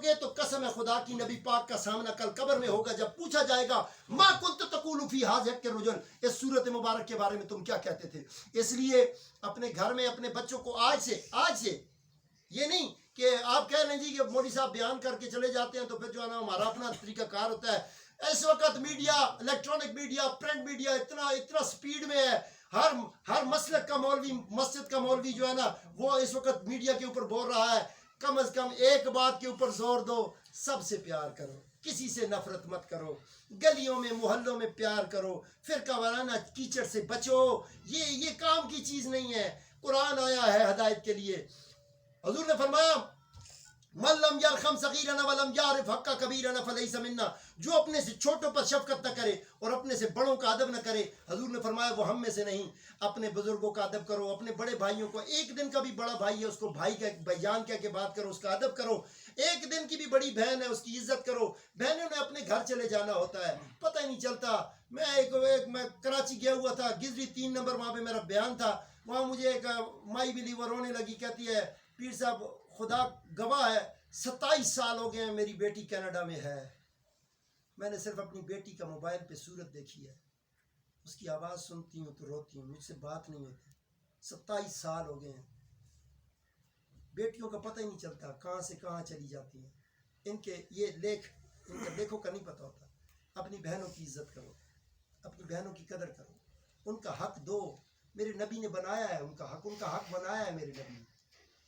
گے تو قسم خدا کی نبی پاک کا سامنا کل قبر میں ہوگا جب پوچھا جائے گا ما کنت تقول فی ھذا الرجل، اس صورت مبارک کے بارے میں تم کیا کہتے تھے. اس لیے اپنے گھر میں اپنے بچوں کو آج سے یہ نہیں کہ آپ کہہ لیں جی کہ مولوی صاحب بیان کر کے چلے جاتے ہیں تو پھر جو ہے نا ہمارا اپنا طریقہ کار ہوتا ہے. اس وقت media, electronic media, print media اتنا سپیڈ میں ہے. ہر مسلک کا مولوی، مسجد کا مولوی جو ہے نا وہ اس وقت میڈیا کے اوپر بول رہا ہے کم از کم ایک بات کے اوپر زور دو، سب سے پیار کرو، کسی سے نفرت مت کرو، گلیوں میں محلوں میں پیار کرو، فرقہ وارانہ کیچڑ سے بچو. یہ کام کی چیز نہیں ہے. قرآن آیا ہے ہدایت کے لیے. حضور نے فرمایا من لم یرحم صغیرنا ولم یعرف حق کبیرنا فلیس منا، جو اپنے سے چھوٹوں پر شفقت نہ کرے اور اپنے سے بڑوں کا ادب نہ کرے، حضور نے فرمایا وہ ہم میں سے نہیں. اپنے بزرگوں کا ادب کرو، اپنے بڑے بھائیوں کو، ایک دن کا بھی بڑا بھائی ہے اس کو بھائی جان کہہ کے بات کرو، اس کا ادب کرو. ایک دن کی بھی بڑی بہن ہے اس کی عزت کرو. بہنوں نے اپنے گھر چلے جانا ہوتا ہے، پتہ ہی نہیں چلتا. میں کراچی گیا ہوا تھا، گزری 3 نمبر وہاں پہ میرا بیان تھا. وہاں مجھے ایک مائی بلیور رونے لگی، کہتی ہے پیر صاحب خدا گواہ ہے 27 سال ہو گئے ہیں میری بیٹی کینیڈا میں ہے. میں نے صرف اپنی بیٹی کا موبائل پہ صورت دیکھی ہے، اس کی آواز سنتی ہوں تو روتی ہوں، مجھ سے بات نہیں ہوتی. 27 سال ہو گئے ہیں. بیٹیوں کا پتہ ہی نہیں چلتا کہاں سے کہاں چلی جاتی ہیں. ان کے لیکھوں کا نہیں پتہ ہوتا. اپنی بہنوں کی عزت کرو، اپنی بہنوں کی قدر کرو، ان کا حق دو. میرے نبی نے بنایا ہے ان کا حق بنایا ہے میرے نبی نے.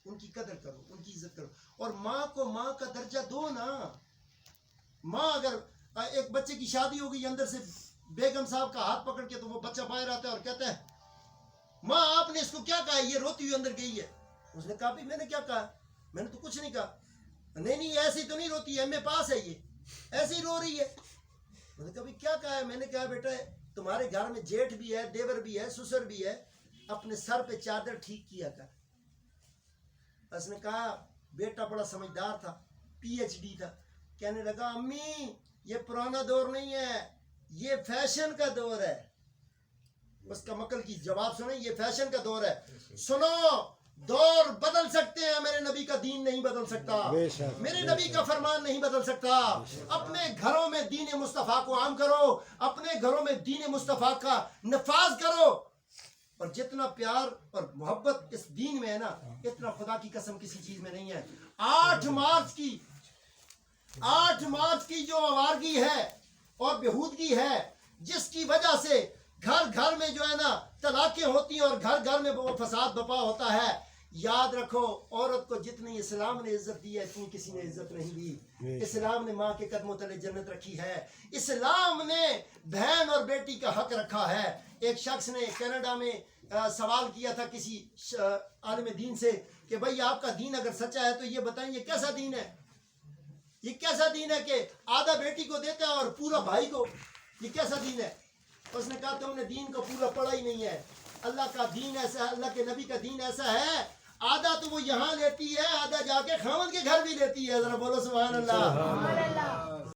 ان کی قدر کرو، ان کی عزت کرو. اور ماں کو ماں کا درجہ دو نا. ماں اگر ایک بچے کی شادی ہو گئی، اندر سے بیگم صاحب کا ہاتھ پکڑ کے تو وہ بچہ باہر آتا ہے اور کہتا ہے ماں آپ نے اس کو کیا کہا، یہ روتی ہوئی اندر گئی ہے. اس نے کہا بھی میں نے کیا کہا، میں نے تو کچھ نہیں کہا. نہیں ایسی تو نہیں روتی ہے، ایم اے پاس ہے، یہ ایسی رو رہی ہے. میں نے کہا بھی کیا کہا ہے. میں نے کہا بیٹا تمہارے گھر میں جیٹھ بھی ہے، دیور بھی ہے، سسر بھی ہے، اپنے سر پہ چادر ٹھیک کیا کر. اس نے کہا بیٹا بڑا سمجھدار تھا، پی ایچ ڈی تھا. کہنے لگا امی یہ پرانا دور نہیں ہے، یہ فیشن کا دور ہے. اس کا مکل کی جواب سنیں، یہ فیشن کا دور ہے. سنو دور بدل سکتے ہیں، میرے نبی کا دین نہیں بدل سکتا، میرے نبی کا فرمان نہیں بدل سکتا. اپنے گھروں میں دین مصطفیٰ کو عام کرو، اپنے گھروں میں دین مصطفیٰ کا نفاذ کرو. اور جتنا پیار اور محبت اس دین میں ہے نا، اتنا خدا کی قسم کسی چیز میں نہیں ہے. 8 مارچ کی جو آوارگی ہے اور بےہودگی ہے، جس کی وجہ سے گھر میں جو ہے نا طلاقیں ہوتی ہیں اور گھر میں وہ فساد بپا ہوتا ہے. یاد رکھو عورت کو جتنی اسلام نے عزت دی ہے اتنی کسی نے عزت نہیں دی. اسلام نے ماں کے قدموں تلے جنت رکھی ہے. اسلام نے بہن اور بیٹی کا حق رکھا ہے. ایک شخص نے کینیڈا میں سوال کیا تھا کسی عالم دین سے کہ بھائی آپ کا دین اگر سچا ہے تو یہ بتائیں یہ کیسا دین ہے، یہ کیسا دین ہے کہ آدھا بیٹی کو دیتا ہے اور پورا بھائی کو، یہ کیسا دین ہے. اس نے کہا تم نے دین کو پورا پڑھا ہی نہیں ہے. اللہ کا دین ایسا ہے، اللہ کے نبی کا دین ایسا ہے، آدھا تو وہ یہاں لیتی ہے، آدھا جا کے خاوند کے گھر بھی لیتی ہے. ذرا بولو سبحان اللہ.